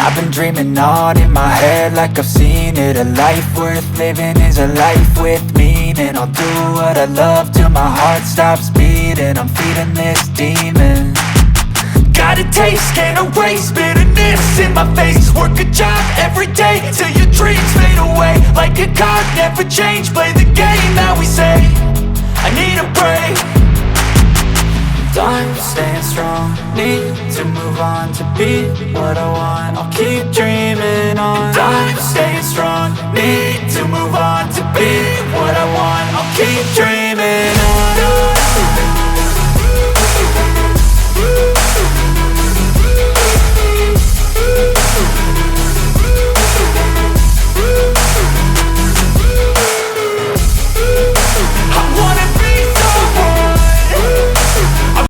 I've been dreaming on in my head like I've seen it. A life worth living is a life with meaning. I'll do what I love till my heart stops beating. I'm feeding this demon. Got a taste, can't erase bitterness in my face. Work a job every day till your dreams fade away. Like a card, never change, play the game that we say. I need a break. I'm staying strong, need to move on to be what I want. I'll keep dreaming on. I'm staying strong, need to move on to be what I want. I'll keep dreaming on.